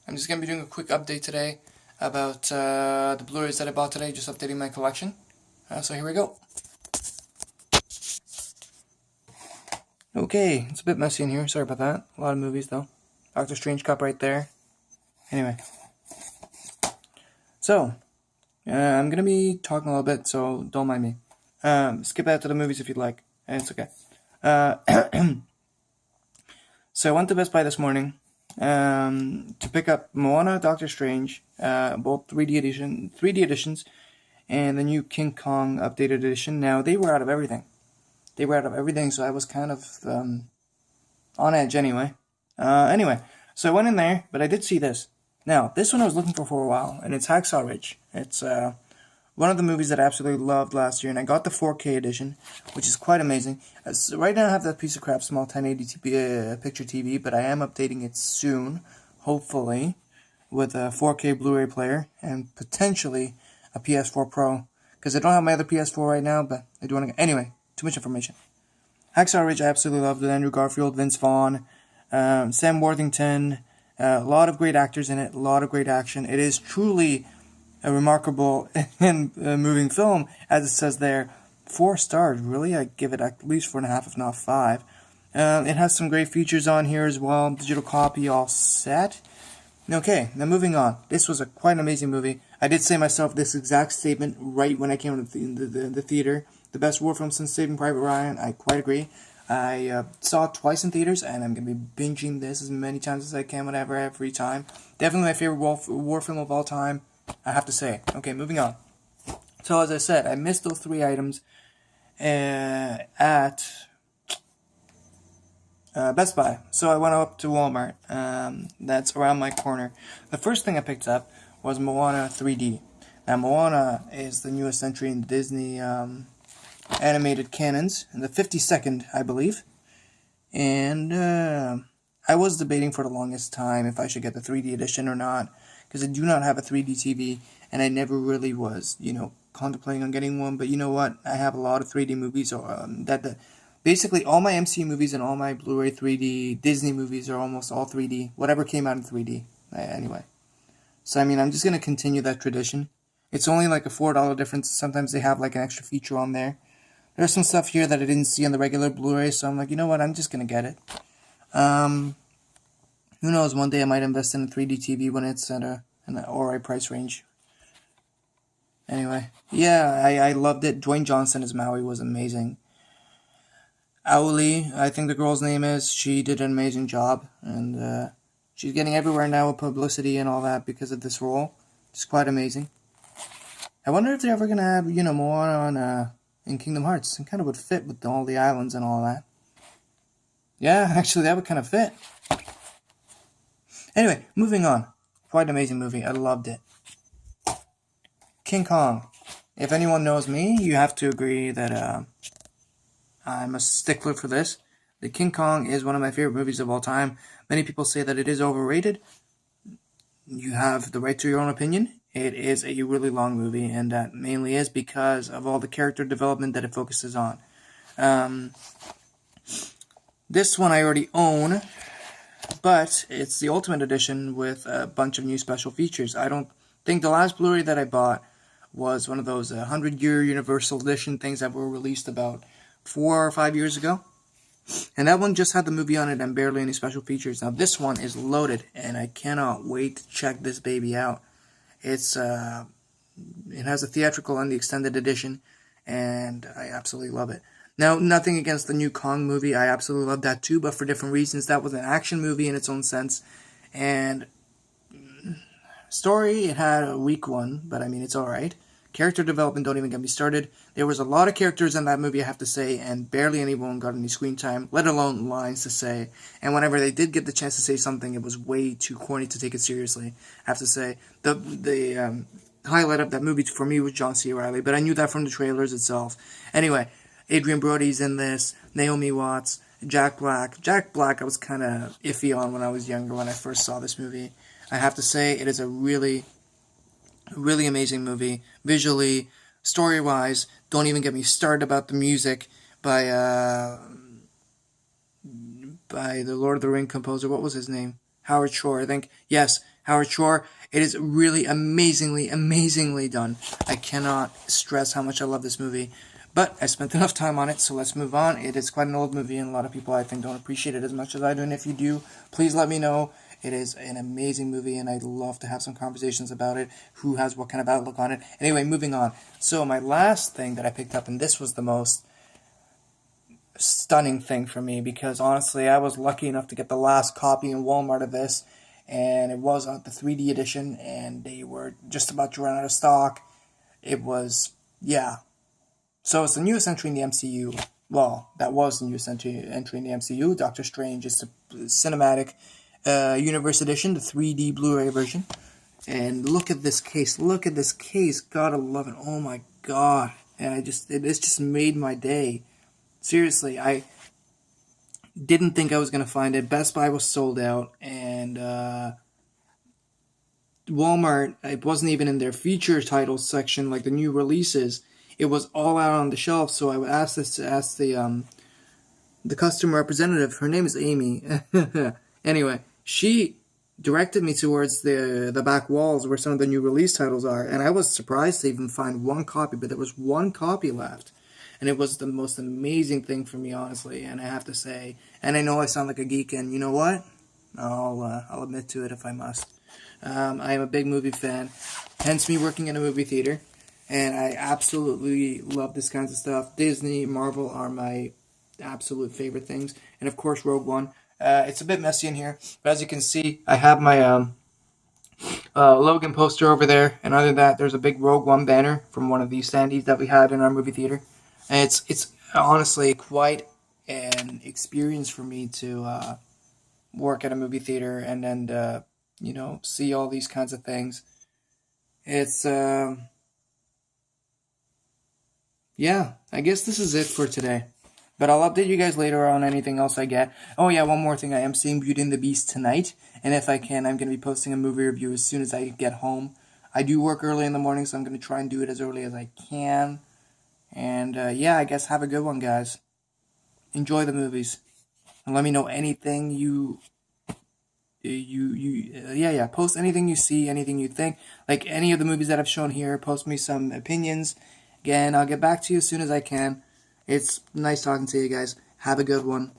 I'm just going to be doing a quick update today about the Blu-rays that I bought today, just updating my collection. So here we go. Okay, it's a bit messy in here, sorry about that. A lot of movies though. Doctor Strange cup right there. Anyway. So, I'm going to be talking a little bit, so don't mind me. Skip out to the movies if you'd like. It's okay. So I went to Best Buy this morning to pick up Moana, Doctor Strange, both 3D editions, and the new King Kong updated edition. Now they were out of everything. So I was kind of on edge anyway. So I went in there, but I did see this. Now this one I was looking for a while, and it's Hacksaw. It's one of the movies that I absolutely loved last year, and I got the 4K edition, which is quite amazing. So right now I have that piece of crap small 1080 picture TV, but I am updating it soon, hopefully, with a 4K Blu-ray player, and potentially a PS4 Pro, because I don't have my other PS4 right now, but I do want to... Anyway, too much information. Hacksaw Ridge I absolutely loved, with Andrew Garfield, Vince Vaughn, Sam Worthington, a lot of great actors in it, a lot of great action. It is truly a remarkable and moving film, as it says there. 4 stars, really? I give it at least 4.5, if not 5. It has some great features on here as well. Digital copy, all set. Okay, now moving on. This was quite an amazing movie. I did say myself this exact statement right when I came to the theater. The best war film since Saving Private Ryan. I quite agree. I saw it twice in theaters, and I'm going to be binging this as many times as I can whenever I have free time. Definitely my favorite war film of all time, I have to say. Okay, moving on. So as I said, I missed those 3 items at Best Buy. So I went up to Walmart. That's around my corner. The first thing I picked up was Moana 3D. Now Moana is the newest entry in the Disney animated canons, in the 52nd, I believe. And I was debating for the longest time if I should get the 3D edition or not, because I do not have a 3D TV, and I never really was, contemplating on getting one. But you know what? I have a lot of 3D movies, basically all my MCU movies and all my Blu-ray 3D Disney movies are almost all 3D, whatever came out in 3D, anyway. So, I'm just going to continue that tradition. It's only like a $4 difference. Sometimes they have like an extra feature on there. There's some stuff here that I didn't see on the regular Blu-ray, so I'm like, you know what, I'm just going to get it. Who knows, one day I might invest in a 3D TV when it's at an alright price range. Anyway, yeah, I loved it. Dwayne Johnson as Maui was amazing. Auli, I think the girl's name is, she did an amazing job, and she's getting everywhere now with publicity and all that because of this role. It's quite amazing. I wonder if they're ever going to have, Moana in Kingdom Hearts. It kind of would fit with all the islands and all that. Yeah, actually, that would kind of fit. Anyway, moving on. Quite an amazing movie. I loved it. King Kong. If anyone knows me, you have to agree that I'm a stickler for this. The King Kong is one of my favorite movies of all time. Many people say that it is overrated. You have the right to your own opinion. It is a really long movie, and that mainly is because of all the character development that it focuses on. This one I already own, but it's the Ultimate Edition with a bunch of new special features. I don't think the last Blu-ray that I bought was one of those 100-year Universal Edition things that were released about 4 or 5 years ago. And that one just had the movie on it and barely any special features. Now this one is loaded, and I cannot wait to check this baby out. It has a theatrical and the extended edition, and I absolutely love it. Now, nothing against the new Kong movie. I absolutely love that too, but for different reasons. That was an action movie in its own sense, and story, it had a weak one, but it's alright. Character development, don't even get me started. There was a lot of characters in that movie, I have to say, and barely anyone got any screen time, let alone lines to say. And whenever they did get the chance to say something, it was way too corny to take it seriously, I have to say. The highlight of that movie for me was John C. Reilly, but I knew that from the trailers itself. Anyway, Adrian Brody's in this, Naomi Watts, Jack Black. Jack Black I was kind of iffy on when I was younger, when I first saw this movie. I have to say, it is a really amazing movie, visually, story-wise. Don't even get me started about the music by the Lord of the Rings composer. What was his name? Howard Shore, I think. Yes, Howard Shore. It is really amazingly done. I cannot stress how much I love this movie. But I spent enough time on it, so let's move on. It is quite an old movie, and a lot of people, I think, don't appreciate it as much as I do. And if you do, please let me know. It is an amazing movie, and I'd love to have some conversations about it. Who has what kind of outlook on it? Anyway, moving on. So my last thing that I picked up, and this was the most stunning thing for me, because honestly, I was lucky enough to get the last copy in Walmart of this, and it was the 3D edition, and they were just about to run out of stock. It was, yeah. So it's the newest entry in the MCU. Well, that was the newest entry in the MCU. Doctor Strange is the cinematic universe edition, the 3D Blu-ray version. And look at this case. Look at this case. Gotta love it. Oh my god. And it's just made my day. Seriously, I didn't think I was going to find it. Best Buy was sold out, and Walmart, it wasn't even in their feature titles section, like the new releases. It was all out on the shelf, so I asked the customer representative. Her name is Amy. Anyway, she directed me towards the back walls where some of the new release titles are, and I was surprised to even find one copy, but there was one copy left. And it was the most amazing thing for me, honestly, and I have to say, and I know I sound like a geek, and you know what? I'll admit to it if I must. I am a big movie fan, hence me working in a movie theater, and I absolutely love this kinds of stuff. Disney, Marvel are my absolute favorite things, and of course Rogue One. It's a bit messy in here, but as you can see, I have my Logan poster over there, and other than that, there's a big Rogue One banner from one of these standees that we had in our movie theater. And it's honestly quite an experience for me to work at a movie theater and then see all these kinds of things. It's yeah, I guess this is it for today. But I'll update you guys later on anything else I get. Oh yeah, one more thing. I am seeing Beauty and the Beast tonight, and if I can, I'm going to be posting a movie review as soon as I get home. I do work early in the morning, so I'm going to try and do it as early as I can. And yeah, I guess have a good one, guys. Enjoy the movies, and let me know anything post anything you see, anything you think, like any of the movies that I've shown here. Post me some opinions. Again, I'll get back to you as soon as I can. It's nice talking to you guys. Have a good one.